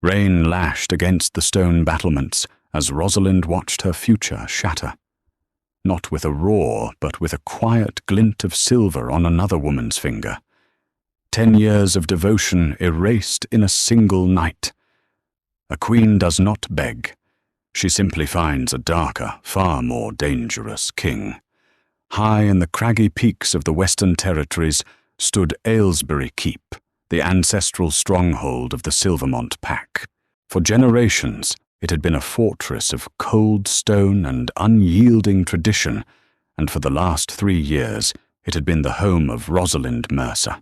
Rain lashed against the stone battlements as Rosalind watched her future shatter. Not with a roar, but with a quiet glint of silver on another woman's finger. 10 years of devotion erased in a single night. A queen does not beg. She simply finds a darker, far more dangerous king. High in the craggy peaks of the Western Territories stood Aylesbury Keep, the ancestral stronghold of the Silvermont Pack. For generations, it had been a fortress of cold stone and unyielding tradition, and for the last 3 years, it had been the home of Rosalind Mercer.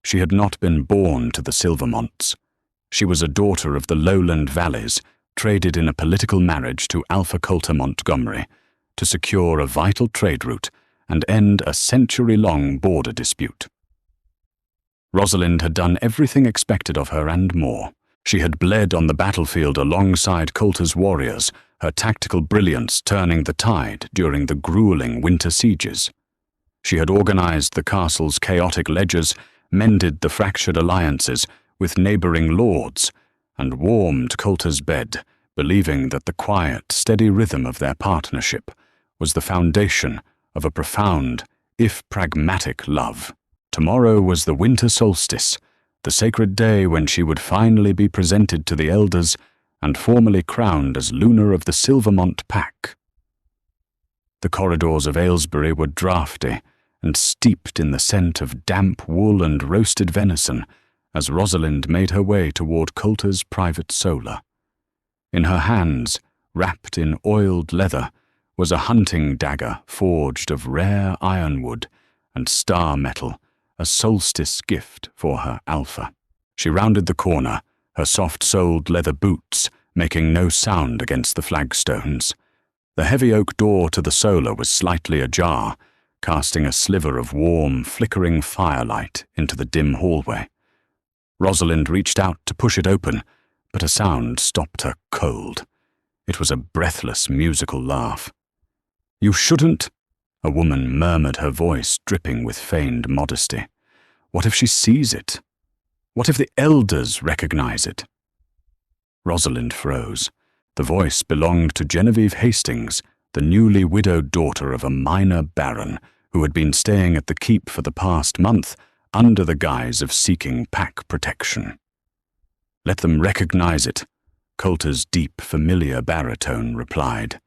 She had not been born to the Silvermonts. She was a daughter of the lowland valleys, traded in a political marriage to Alpha Coulter Montgomery, to secure a vital trade route and end a century-long border dispute. Rosalind had done everything expected of her and more. She had bled on the battlefield alongside Coulter's warriors, her tactical brilliance turning the tide during the grueling winter sieges. She had organized the castle's chaotic ledgers, mended the fractured alliances with neighboring lords, and warmed Coulter's bed, believing that the quiet, steady rhythm of their partnership was the foundation of a profound, if pragmatic, love. Tomorrow was the winter solstice, the sacred day when she would finally be presented to the elders and formally crowned as Lunar of the Silvermont Pack. The corridors of Aylesbury were draughty and steeped in the scent of damp wool and roasted venison as Rosalind made her way toward Coulter's private solar. In her hands, wrapped in oiled leather, was a hunting dagger forged of rare ironwood and star metal, a solstice gift for her Alpha. She rounded the corner, her soft-soled leather boots making no sound against the flagstones. The heavy oak door to the solar was slightly ajar, casting a sliver of warm, flickering firelight into the dim hallway. Rosalind reached out to push it open, but a sound stopped her cold. It was a breathless, musical laugh. "You shouldn't," a woman murmured, her voice dripping with feigned modesty. "What if she sees it? What if the elders recognize it?" Rosalind froze. The voice belonged to Genevieve Hastings, the newly widowed daughter of a minor baron who had been staying at the keep for the past month under the guise of seeking pack protection. "Let them recognize it," Coulter's deep, familiar baritone replied.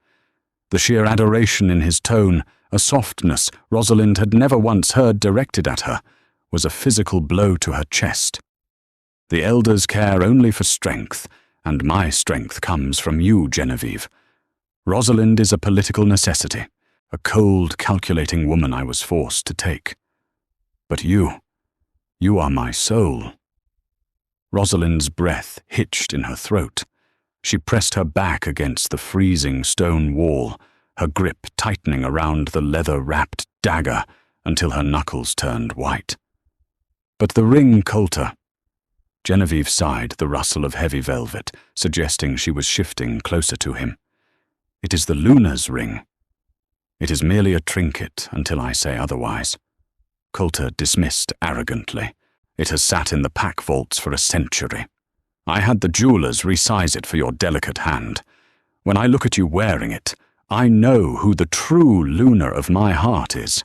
The sheer adoration in his tone, a softness Rosalind had never once heard directed at her, was a physical blow to her chest. "The elders care only for strength, and my strength comes from you, Genevieve. Rosalind is a political necessity, a cold, calculating woman I was forced to take. But you are my soul." Rosalind's breath hitched in her throat. She pressed her back against the freezing stone wall, her grip tightening around the leather-wrapped dagger until her knuckles turned white. "But the ring, Coulter." Genevieve sighed, the rustle of heavy velvet, suggesting she was shifting closer to him. "It is the Lunar's ring." "It is merely a trinket until I say otherwise," Coulter dismissed arrogantly. "It has sat in the pack vaults for a century. I had the jewelers resize it for your delicate hand. When I look at you wearing it, I know who the true Lunar of my heart is.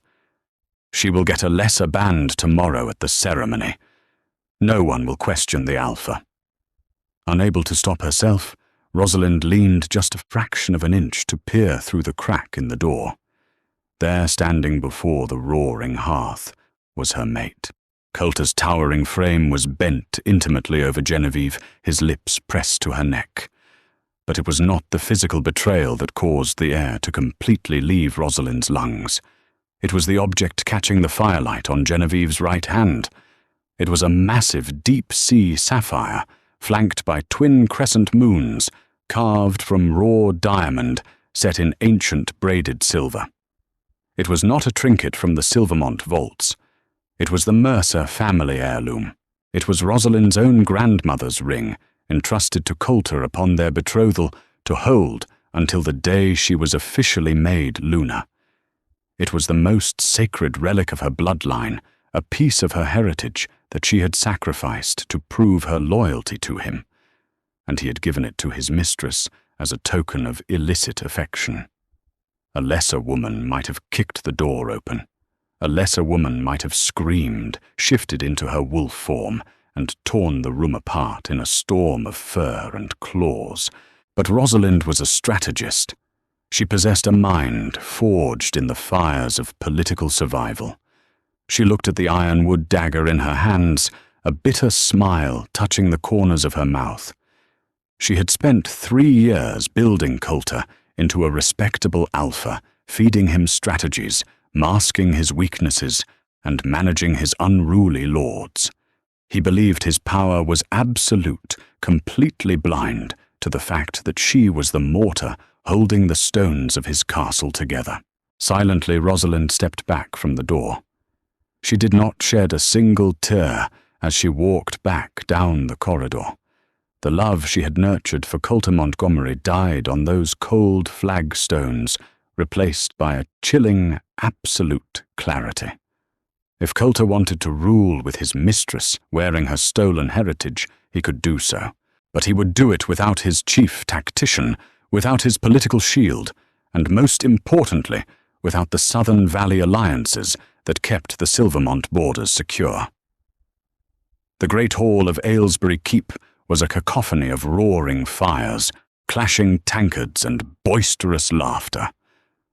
She will get a lesser band tomorrow at the ceremony. No one will question the Alpha." Unable to stop herself, Rosalind leaned just a fraction of an inch to peer through the crack in the door. There, standing before the roaring hearth, was her mate. Coulter's towering frame was bent intimately over Genevieve, his lips pressed to her neck. But it was not the physical betrayal that caused the air to completely leave Rosalind's lungs. It was the object catching the firelight on Genevieve's right hand. It was a massive deep-sea sapphire, flanked by twin crescent moons, carved from raw diamond, set in ancient braided silver. It was not a trinket from the Silvermont vaults. It was the Mercer family heirloom. It was Rosalind's own grandmother's ring, entrusted to Coulter upon their betrothal to hold until the day she was officially made Lunar. It was the most sacred relic of her bloodline, a piece of her heritage that she had sacrificed to prove her loyalty to him. and he had given it to his mistress as a token of illicit affection. A lesser woman might have kicked the door open. A lesser woman might have screamed, shifted into her wolf form, and torn the room apart in a storm of fur and claws. But Rosalind was a strategist. She possessed a mind forged in the fires of political survival. She looked at the ironwood dagger in her hands, a bitter smile touching the corners of her mouth. She had spent 3 years building Coulter into a respectable alpha, feeding him strategies, masking his weaknesses, and managing his unruly lords. He believed his power was absolute, completely blind to the fact that she was the mortar holding the stones of his castle together. Silently, Rosalind stepped back from the door. She did not shed a single tear as she walked back down the corridor. The love she had nurtured for Coulter Montgomery died on those cold flagstones, replaced by a chilling, absolute clarity. If Coulter wanted to rule with his mistress wearing her stolen heritage, he could do so. But he would do it without his chief tactician, without his political shield, and most importantly, without the Southern Valley alliances that kept the Silvermont borders secure. The great hall of Aylesbury Keep was a cacophony of roaring fires, clashing tankards, and boisterous laughter.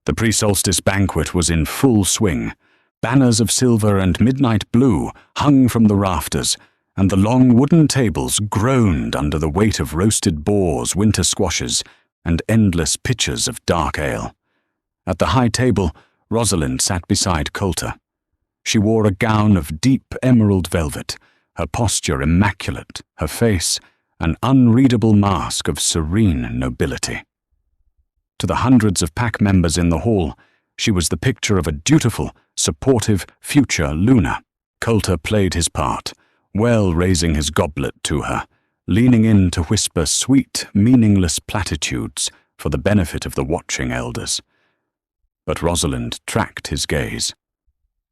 The pre-solstice banquet was in full swing. Banners of silver and midnight blue hung from the rafters, and the long wooden tables groaned under the weight of roasted boars, winter squashes, and endless pitchers of dark ale. At the high table, Rosalind sat beside Coulter. She wore a gown of deep emerald velvet, her posture immaculate, her face an unreadable mask of serene nobility. To the hundreds of pack members in the hall, she was the picture of a dutiful, supportive future Luna. Coulter played his part, well raising his goblet to her, leaning in to whisper sweet, meaningless platitudes for the benefit of the watching elders. But Rosalind tracked his gaze.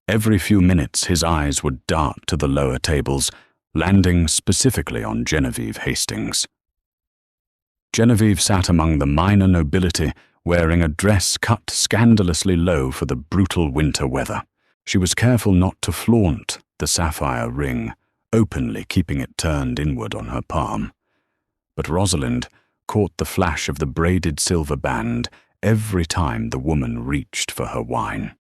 Every few minutes his eyes would dart to the lower tables, landing specifically on Genevieve Hastings. Genevieve sat among the minor nobility, wearing a dress cut scandalously low for the brutal winter weather. She was careful not to flaunt the sapphire ring, openly keeping it turned inward on her palm. But Rosalind caught the flash of the braided silver band every time the woman reached for her wine.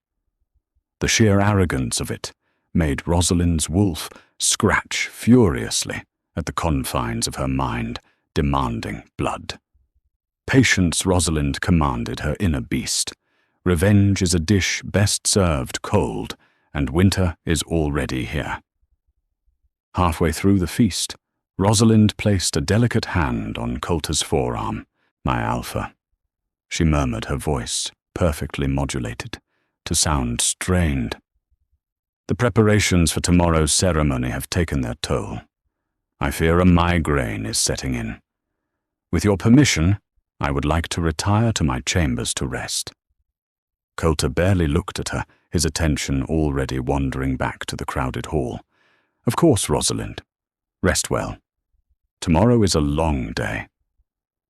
The sheer arrogance of it made Rosalind's wolf scratch furiously at the confines of her mind, demanding blood. Patience, Rosalind commanded her inner beast. Revenge is a dish best served cold, and winter is already here. Halfway through the feast, Rosalind placed a delicate hand on Coulter's forearm. "My alpha," she murmured, her voice perfectly modulated, to sound strained. "The preparations for tomorrow's ceremony have taken their toll. I fear a migraine is setting in. With your permission, I would like to retire to my chambers to rest." Coulter barely looked at her, his attention already wandering back to the crowded hall. "Of course, Rosalind. Rest well. Tomorrow is a long day."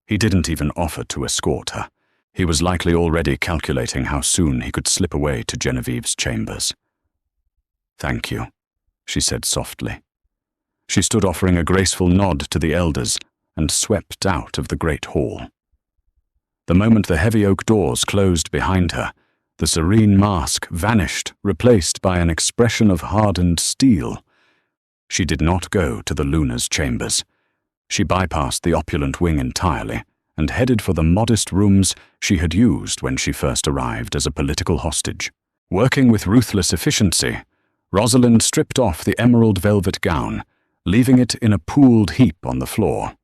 He didn't even offer to escort her. He was likely already calculating how soon he could slip away to Genevieve's chambers. "Thank you," she said softly. She stood offering a graceful nod to the elders and swept out of the great hall. The moment the heavy oak doors closed behind her, the serene mask vanished, replaced by an expression of hardened steel. She did not go to the Luna's chambers. She bypassed the opulent wing entirely and headed for the modest rooms she had used when she first arrived as a political hostage. Working with ruthless efficiency, Rosalind stripped off the emerald velvet gown, leaving it in a pooled heap on the floor.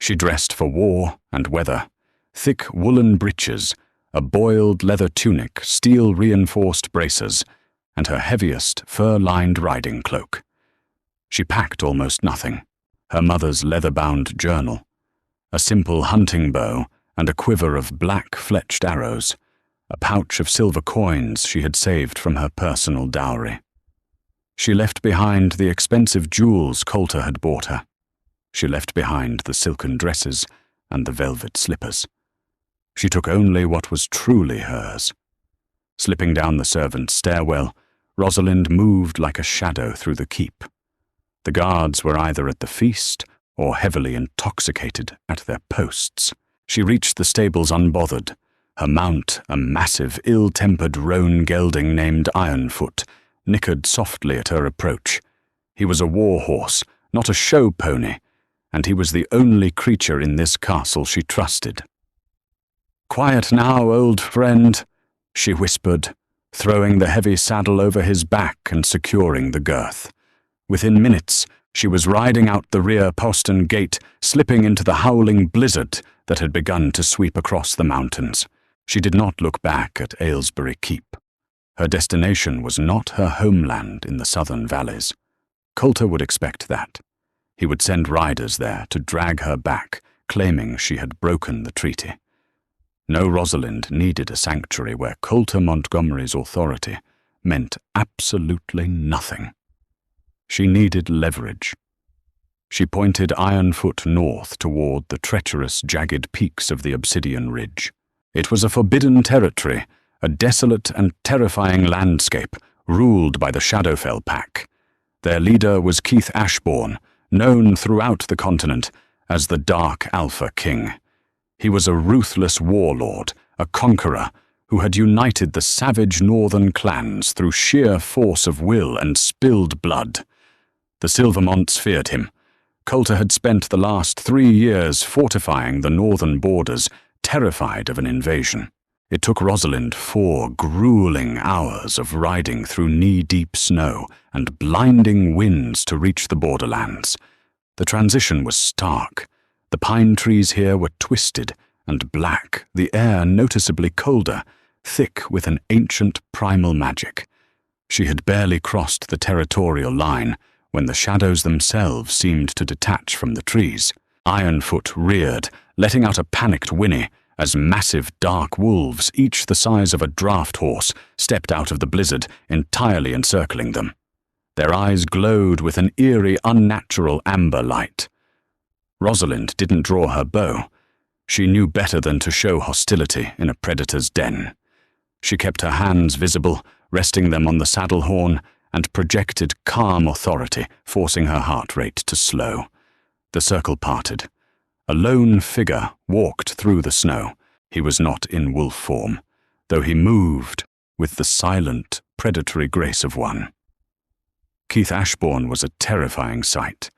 She dressed for war and weather: thick woolen breeches, a boiled leather tunic, steel-reinforced bracers, and her heaviest fur-lined riding cloak. She packed almost nothing: her mother's leather-bound journal, a simple hunting bow, and a quiver of black-fletched arrows, a pouch of silver coins she had saved from her personal dowry. She left behind the expensive jewels Coulter had bought her. She left behind the silken dresses and the velvet slippers. She took only what was truly hers. Slipping down the servants' stairwell, Rosalind moved like a shadow through the keep. The guards were either at the feast or heavily intoxicated at their posts. She reached the stables unbothered, her mount, a massive, ill-tempered roan gelding named Ironfoot, nickered softly at her approach. He was a war horse, not a show pony, and he was the only creature in this castle she trusted. "Quiet now, old friend," she whispered, throwing the heavy saddle over his back and securing the girth. Within minutes, she was riding out the rear postern gate, slipping into the howling blizzard that had begun to sweep across the mountains. She did not look back at Aylesbury Keep. Her destination was not her homeland in the southern valleys. Coulter would expect that. He would send riders there to drag her back, claiming she had broken the treaty. No Rosalind needed a sanctuary where Coulter Montgomery's authority meant absolutely nothing. She needed leverage. She pointed Ironfoot north toward the treacherous, jagged peaks of the Obsidian Ridge. It was a forbidden territory, a desolate and terrifying landscape ruled by the Shadowfell Pack. Their leader was Keith Ashbourne, known throughout the continent as the Dark Alpha King. He was a ruthless warlord, a conqueror, who had united the savage northern clans through sheer force of will and spilled blood. The Silvermonts feared him. Coulter had spent the last 3 years fortifying the northern borders, terrified of an invasion. It took Rosalind 4 grueling hours of riding through knee-deep snow and blinding winds to reach the borderlands. The transition was stark. The pine trees here were twisted and black, the air noticeably colder, thick with an ancient primal magic. She had barely crossed the territorial line when the shadows themselves seemed to detach from the trees. Ironfoot reared, letting out a panicked whinny as massive dark wolves, each the size of a draft horse, stepped out of the blizzard, entirely encircling them. Their eyes glowed with an eerie, unnatural amber light. Rosalind didn't draw her bow. She knew better than to show hostility in a predator's den. She kept her hands visible, resting them on the saddle horn, and projected calm authority, forcing her heart rate to slow. The circle parted. A lone figure walked through the snow. He was not in wolf form, though he moved with the silent, predatory grace of one. Keith Ashbourne was a terrifying sight.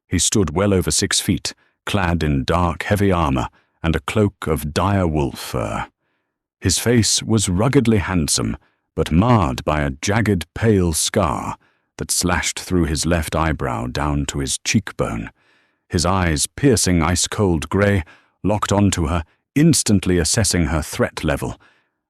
He stood well over 6 feet, clad in dark, heavy armor and a cloak of dire wolf fur. His face was ruggedly handsome, but marred by a jagged, pale scar that slashed through his left eyebrow down to his cheekbone. His eyes, piercing ice-cold grey, locked onto her, instantly assessing her threat level,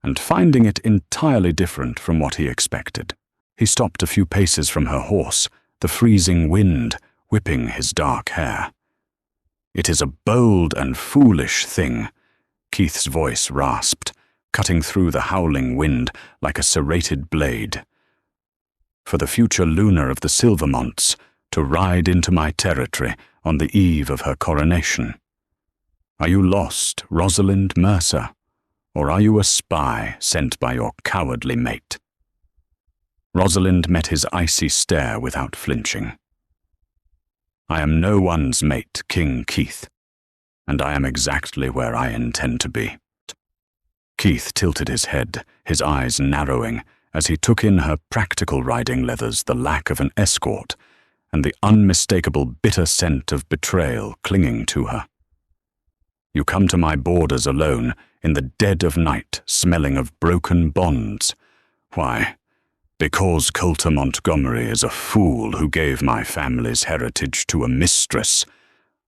and finding it entirely different from what he expected. He stopped a few paces from her horse, the freezing wind whipping his dark hair. "It is a bold and foolish thing," Keith's voice rasped, cutting through the howling wind like a serrated blade. "For the future Lunar of the Silvermonts to ride into my territory on the eve of her coronation. Are you lost, Rosalind Mercer, or are you a spy sent by your cowardly mate?" Rosalind met his icy stare without flinching. "I am no one's mate, King Keith, and I am exactly where I intend to be." Keith tilted his head, his eyes narrowing, as he took in her practical riding leathers, the lack of an escort, and the unmistakable bitter scent of betrayal clinging to her. "You come to my borders alone, in the dead of night, smelling of broken bonds. Why, because Coulter Montgomery is a fool who gave my family's heritage to a mistress,"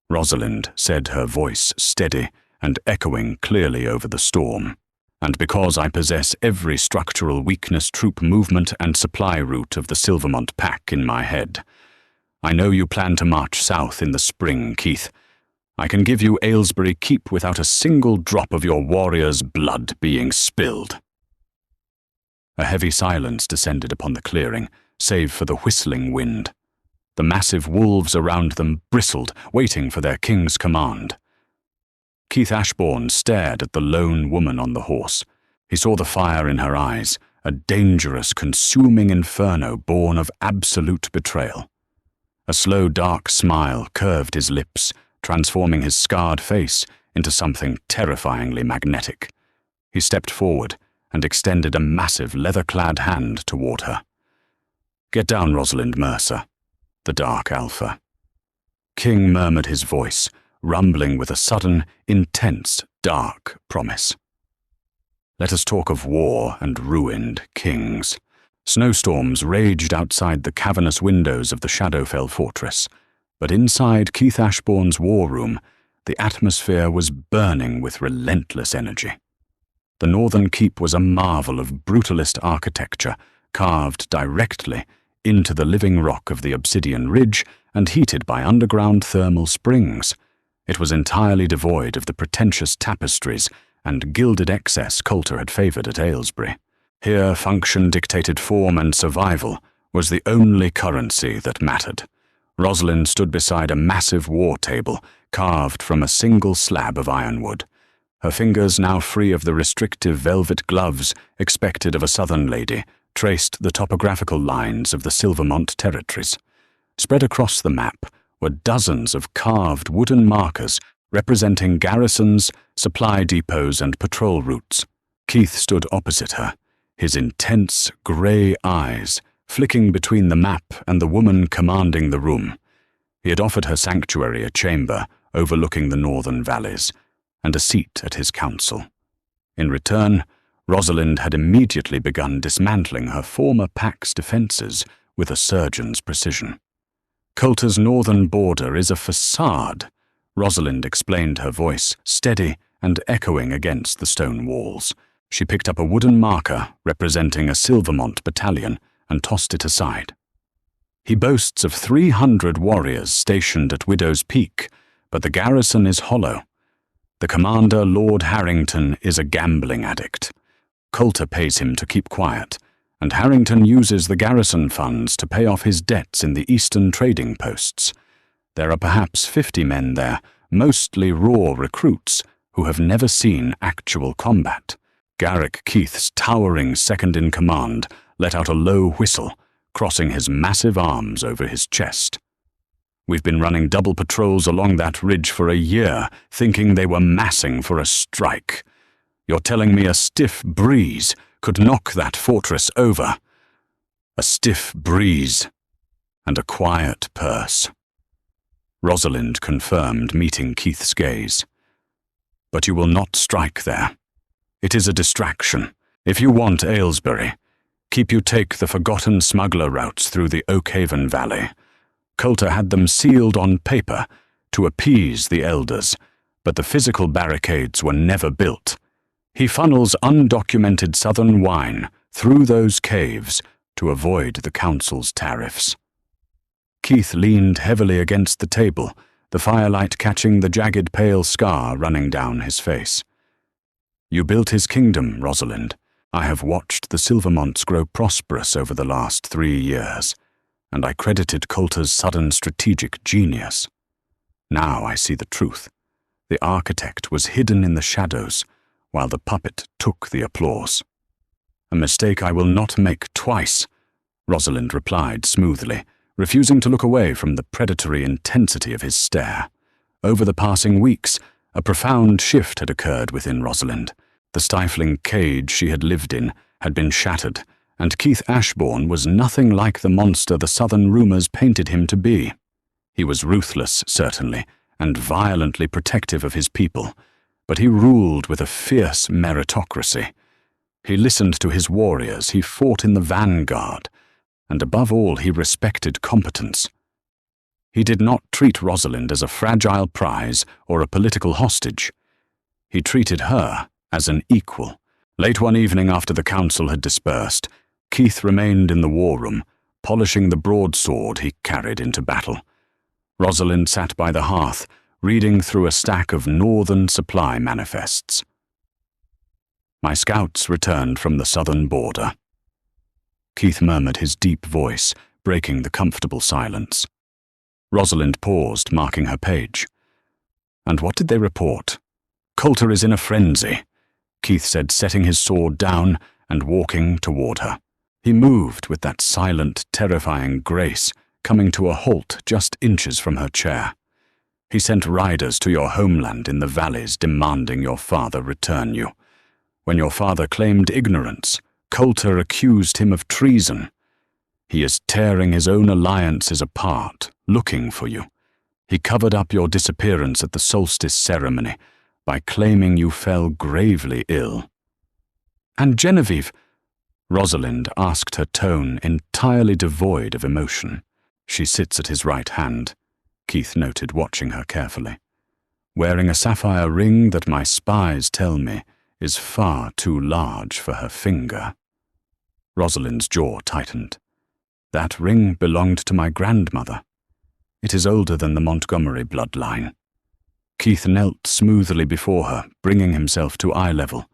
Rosalind said, her voice steady and echoing clearly over the storm. "And because I possess every structural weakness, troop movement, and supply route of the Silvermont Pack in my head. I know you plan to march south in the spring, Keith. I can give you Aylesbury Keep without a single drop of your warrior's blood being spilled." A heavy silence descended upon the clearing, save for the whistling wind. The massive wolves around them bristled, waiting for their king's command. Keith Ashbourne stared at the lone woman on the horse. He saw the fire in her eyes, a dangerous, consuming inferno born of absolute betrayal. A slow, dark smile curved his lips, transforming his scarred face into something terrifyingly magnetic. He stepped forward and extended a massive, leather-clad hand toward her. "Get down, Rosalind Mercer," the Dark Alpha. King murmured his voice, rumbling with a sudden, intense, dark promise. "Let us talk of war and ruined kings." Snowstorms raged outside the cavernous windows of the Shadowfell fortress, but inside Keith Ashbourne's war room, the atmosphere was burning with relentless energy. The northern keep was a marvel of brutalist architecture, carved directly into the living rock of the obsidian ridge and heated by underground thermal springs. It was entirely devoid of the pretentious tapestries and gilded excess Coulter had favoured at Aylesbury. Here, function dictated form, and survival was the only currency that mattered. Rosalind stood beside a massive war table carved from a single slab of ironwood. Her fingers, now free of the restrictive velvet gloves expected of a southern lady, traced the topographical lines of the Silvermont territories. Spread across the map were dozens of carved wooden markers representing garrisons, supply depots, and patrol routes. Keith stood opposite her, his intense, grey eyes flicking between the map and the woman commanding the room. He had offered her sanctuary, a chamber overlooking the northern valleys, and a seat at his council. In return, Rosalind had immediately begun dismantling her former pack's defences with a surgeon's precision. "Coulter's northern border is a facade," Rosalind explained, her voice steady and echoing against the stone walls. She picked up a wooden marker representing a Silvermont battalion and tossed it aside. "He boasts of 300 warriors stationed at Widow's Peak, but the garrison is hollow. The commander, Lord Harrington, is a gambling addict. Coulter pays him to keep quiet, and Harrington uses the garrison funds to pay off his debts in the eastern trading posts. There are perhaps 50 men there, mostly raw recruits, who have never seen actual combat." Garrick Keith's towering second-in-command let out a low whistle, crossing his massive arms over his chest. "We've been running double patrols along that ridge for a year, thinking they were massing for a strike. You're telling me a stiff breeze could knock that fortress over? A stiff breeze and a quiet purse." Rosalind confirmed, meeting Keith's gaze. "But you will not strike there. It is a distraction. If you want Aylesbury, keep you take the forgotten smuggler routes through the Oakhaven Valley. Coulter had them sealed on paper to appease the elders, but the physical barricades were never built. He funnels undocumented southern wine through those caves to avoid the council's tariffs." Keith leaned heavily against the table, the firelight catching the jagged pale scar running down his face. "You built his kingdom, Rosalind. I have watched the Silvermonts grow prosperous over the last 3 years, and I credited Coulter's sudden strategic genius. Now I see the truth. The architect was hidden in the shadows, while the puppet took the applause." "A mistake I will not make twice," Rosalind replied smoothly, refusing to look away from the predatory intensity of his stare. Over the passing weeks, a profound shift had occurred within Rosalind. The stifling cage she had lived in had been shattered, and Keith Ashbourne was nothing like the monster the southern rumours painted him to be. He was ruthless, certainly, and violently protective of his people, but he ruled with a fierce meritocracy. He listened to his warriors, he fought in the vanguard, and above all he respected competence. He did not treat Rosalind as a fragile prize or a political hostage. He treated her as an equal. Late one evening after the council had dispersed, Keith remained in the war room, polishing the broadsword he carried into battle. Rosalind sat by the hearth, reading through a stack of northern supply manifests. "My scouts returned from the southern border." Keith murmured, his deep voice breaking the comfortable silence. Rosalind paused, marking her page. "And what did they report?" "Coulter is in a frenzy," Keith said, setting his sword down and walking toward her. He moved with that silent, terrifying grace, coming to a halt just inches from her chair. "He sent riders to your homeland in the valleys demanding your father return you. When your father claimed ignorance, Coulter accused him of treason. He is tearing his own alliances apart, looking for you. He covered up your disappearance at the solstice ceremony by claiming you fell gravely ill." "And Genevieve?" Rosalind asked, her tone entirely devoid of emotion. "She sits at his right hand," Keith noted, watching her carefully, "wearing a sapphire ring that my spies tell me is far too large for her finger." Rosalind's jaw tightened. "That ring belonged to my grandmother. It is older than the Montgomery bloodline." Keith knelt smoothly before her, bringing himself to eye level.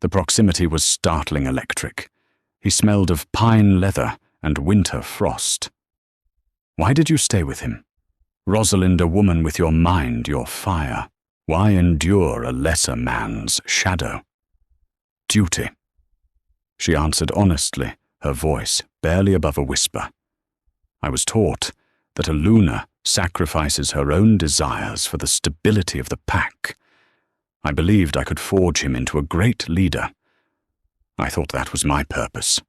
The proximity was startling electric. He smelled of pine leather and winter frost. "Why did you stay with him? Rosalind, a woman with your mind, your fire. Why endure a lesser man's shadow?" "Duty," she answered honestly, her voice barely above a whisper. "I was taught that a Luna sacrifices her own desires for the stability of the pack. I believed I could forge him into a great leader. I thought that was my purpose."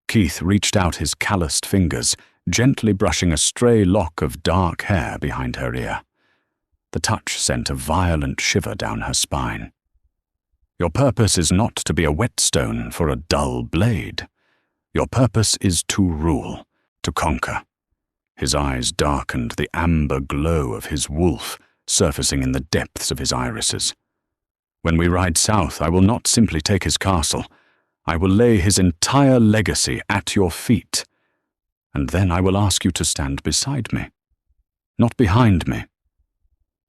Keith reached out his calloused fingers, gently brushing a stray lock of dark hair behind her ear. The touch sent a violent shiver down her spine. "Your purpose is not to be a whetstone for a dull blade. Your purpose is to rule, to conquer." His eyes darkened, the amber glow of his wolf surfacing in the depths of his irises. "When we ride south, I will not simply take his castle. I will lay his entire legacy at your feet. And then I will ask you to stand beside me, not behind me."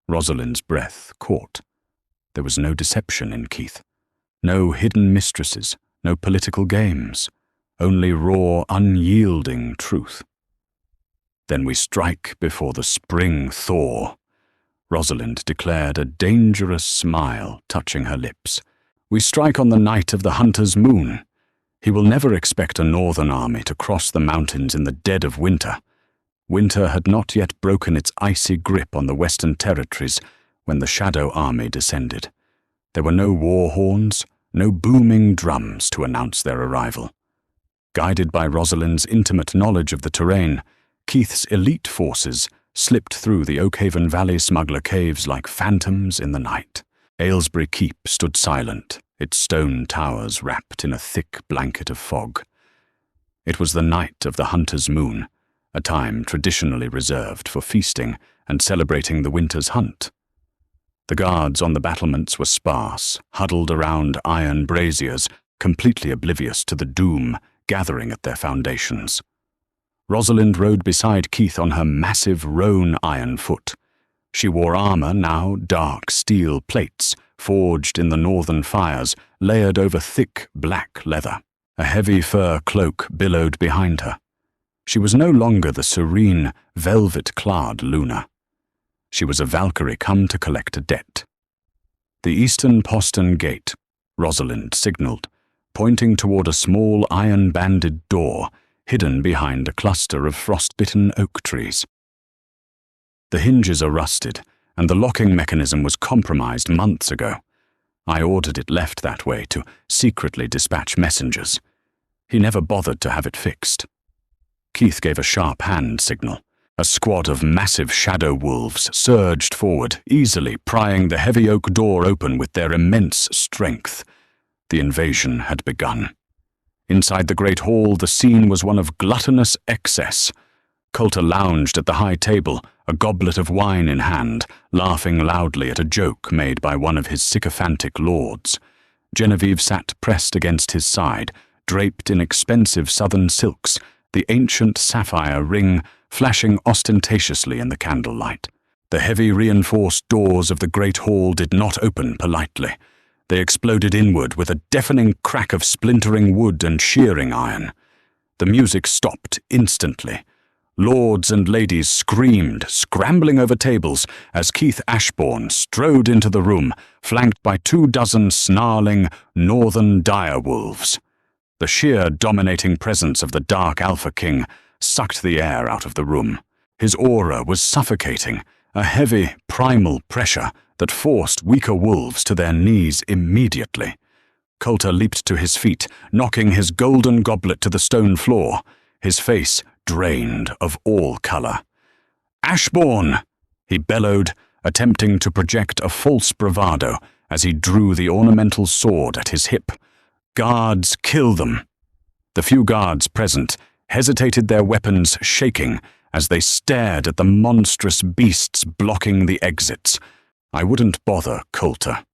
Rosalind's breath caught. There was no deception in Keith. No hidden mistresses, no political games, only raw, unyielding truth. "Then we strike before the spring thaw," Rosalind declared, a dangerous smile touching her lips. "We strike on the night of the hunter's moon. He will never expect a northern army to cross the mountains in the dead of winter. Winter had not yet broken its icy grip on the Western Territories when the Shadow Army descended. There were no war horns, no booming drums to announce their arrival. Guided by Rosalind's intimate knowledge of the terrain, Keith's elite forces slipped through the Oakhaven Valley smuggler caves like phantoms in the night. Aylesbury Keep stood silent, its stone towers wrapped in a thick blanket of fog. It was the night of the hunter's moon, a time traditionally reserved for feasting and celebrating the winter's hunt. The guards on the battlements were sparse, huddled around iron braziers, completely oblivious to the doom gathering at their foundations. Rosalind rode beside Keith on her massive roan iron foot. She wore armor, now dark steel plates, forged in the northern fires, layered over thick black leather. A heavy fur cloak billowed behind her. She was no longer the serene, velvet-clad Luna. She was a Valkyrie come to collect a debt. "The eastern postern gate," Rosalind signaled, pointing toward a small iron-banded door hidden behind a cluster of frost-bitten oak trees. "The hinges are rusted, and the locking mechanism was compromised months ago. I ordered it left that way to secretly dispatch messengers. He never bothered to have it fixed." Keith gave a sharp hand signal. A squad of massive shadow wolves surged forward, easily prying the heavy oak door open with their immense strength. The invasion had begun. Inside the great hall, the scene was one of gluttonous excess. Coulter lounged at the high table, a goblet of wine in hand, laughing loudly at a joke made by one of his sycophantic lords. Genevieve sat pressed against his side, draped in expensive southern silks, the ancient sapphire ring flashing ostentatiously in the candlelight. The heavy reinforced doors of the great hall did not open politely. They exploded inward with a deafening crack of splintering wood and shearing iron. The music stopped instantly. Lords and ladies screamed, scrambling over tables, as Keith Ashbourne strode into the room, flanked by 24 snarling northern direwolves. The sheer dominating presence of the Dark Alpha King sucked the air out of the room. His aura was suffocating, a heavy, primal pressure that forced weaker wolves to their knees immediately. Coulter leaped to his feet, knocking his golden goblet to the stone floor, his face drained of all color. "Ashbourne!" he bellowed, attempting to project a false bravado as he drew the ornamental sword at his hip. "Guards, kill them!" The few guards present hesitated, their weapons shaking as they stared at the monstrous beasts blocking the exits. "I wouldn't bother, Coulter."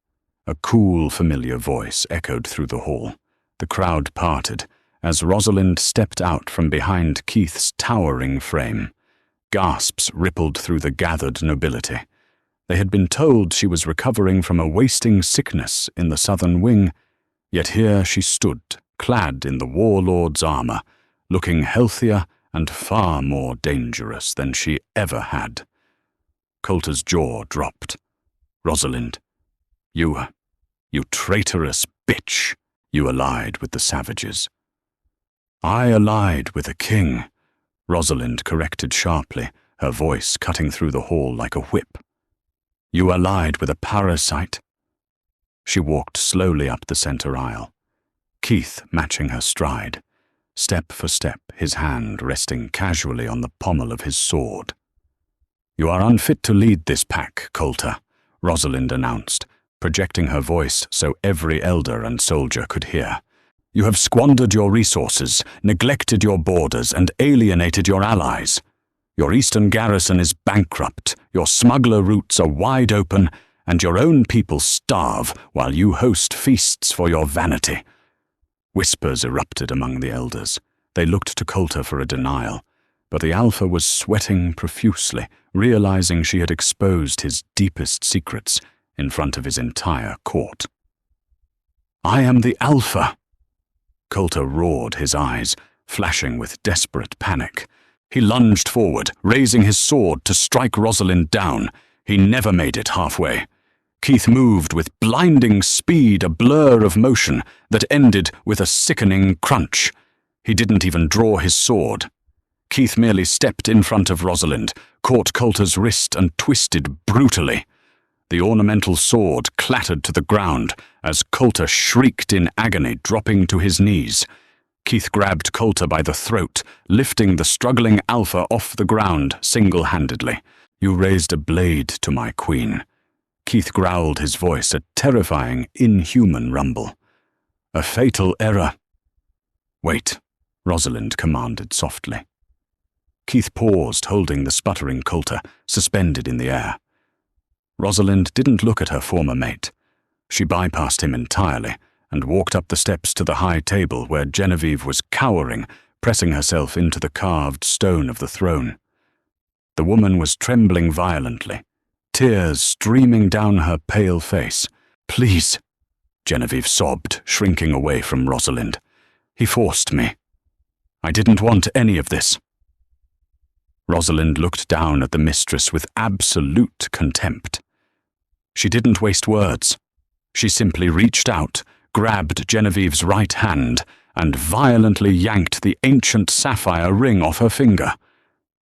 A cool, familiar voice echoed through the hall. The crowd parted as Rosalind stepped out from behind Keith's towering frame. Gasps rippled through the gathered nobility. They had been told she was recovering from a wasting sickness in the southern wing, yet here she stood, clad in the warlord's armor, looking healthier and far more dangerous than she ever had. Coulter's jaw dropped. "Rosalind, you traitorous bitch, you allied with the savages." "I allied with a king," Rosalind corrected sharply, her voice cutting through the hall like a whip. "You allied with a parasite." She walked slowly up the center aisle, Keith matching her stride, step for step, his hand resting casually on the pommel of his sword. "You are unfit to lead this pack, Coulter," Rosalind announced, projecting her voice so every elder and soldier could hear. "You have squandered your resources, neglected your borders, and alienated your allies. Your eastern garrison is bankrupt, your smuggler routes are wide open, and your own people starve while you host feasts for your vanity." Whispers erupted among the elders. They looked to Coulter for a denial, but the Alpha was sweating profusely, realizing she had exposed his deepest secrets in front of his entire court. "I am the Alpha!" Coulter roared, his eyes flashing with desperate panic. He lunged forward, raising his sword to strike Rosalind down. He never made it halfway. Keith moved with blinding speed, a blur of motion that ended with a sickening crunch. He didn't even draw his sword. Keith merely stepped in front of Rosalind, caught Coulter's wrist and twisted brutally. The ornamental sword clattered to the ground as Coulter shrieked in agony, dropping to his knees. Keith grabbed Coulter by the throat, lifting the struggling Alpha off the ground single-handedly. "You raised a blade to my queen." Keith growled, his voice a terrifying, inhuman rumble. "A fatal error." "Wait," Rosalind commanded softly. Keith paused, holding the sputtering Coulter, suspended in the air. Rosalind didn't look at her former mate. She bypassed him entirely and walked up the steps to the high table where Genevieve was cowering, pressing herself into the carved stone of the throne. The woman was trembling violently, tears streaming down her pale face. "Please," Genevieve sobbed, shrinking away from Rosalind. "He forced me. I didn't want any of this." Rosalind looked down at the mistress with absolute contempt. She didn't waste words. She simply reached out, grabbed Genevieve's right hand, and violently yanked the ancient sapphire ring off her finger.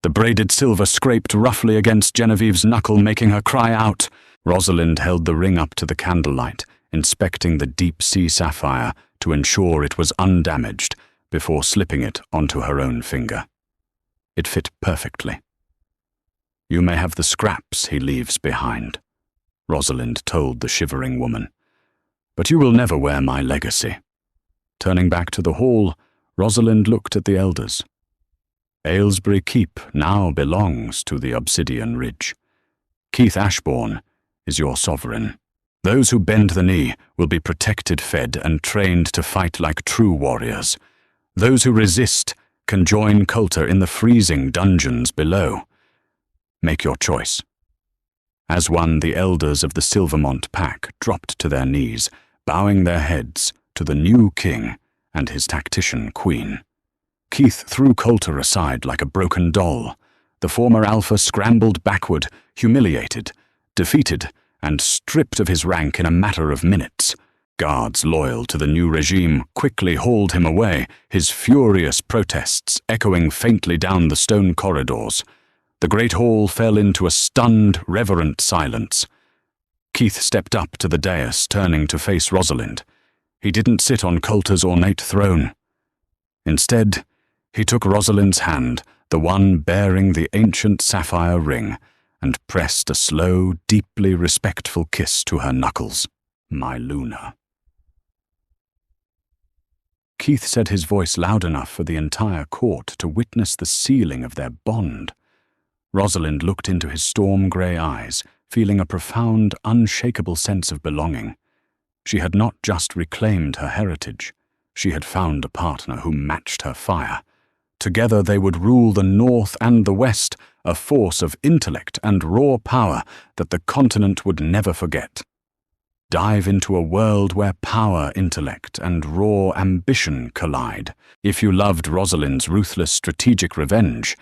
The braided silver scraped roughly against Genevieve's knuckle, making her cry out. Rosalind held the ring up to the candlelight, inspecting the deep-sea sapphire to ensure it was undamaged before slipping it onto her own finger. It fit perfectly. "You may have the scraps he leaves behind," Rosalind told the shivering woman, "but you will never wear my legacy." Turning back to the hall, Rosalind looked at the elders. "Aylesbury Keep now belongs to the Obsidian Ridge. Keith Ashbourne is your sovereign. Those who bend the knee will be protected, fed, and trained to fight like true warriors. Those who resist can join Coulter in the freezing dungeons below. Make your choice." As one, the elders of the Silvermont pack dropped to their knees, bowing their heads to the new king and his tactician queen. Keith threw Coulter aside like a broken doll. The former alpha scrambled backward, humiliated, defeated, and stripped of his rank in a matter of minutes. Guards loyal to the new regime quickly hauled him away, his furious protests echoing faintly down the stone corridors. The great hall fell into a stunned, reverent silence. Keith stepped up to the dais, turning to face Rosalind. He didn't sit on Coulter's ornate throne. Instead, he took Rosalind's hand, the one bearing the ancient sapphire ring, and pressed a slow, deeply respectful kiss to her knuckles. "My Luna." Keith said his voice loud enough for the entire court to witness the sealing of their bond. Rosalind looked into his storm-grey eyes, feeling a profound, unshakable sense of belonging. She had not just reclaimed her heritage. She had found a partner who matched her fire. Together they would rule the North and the West, a force of intellect and raw power that the continent would never forget. Dive into a world where power, intellect, and raw ambition collide. If you loved Rosalind's ruthless strategic revenge,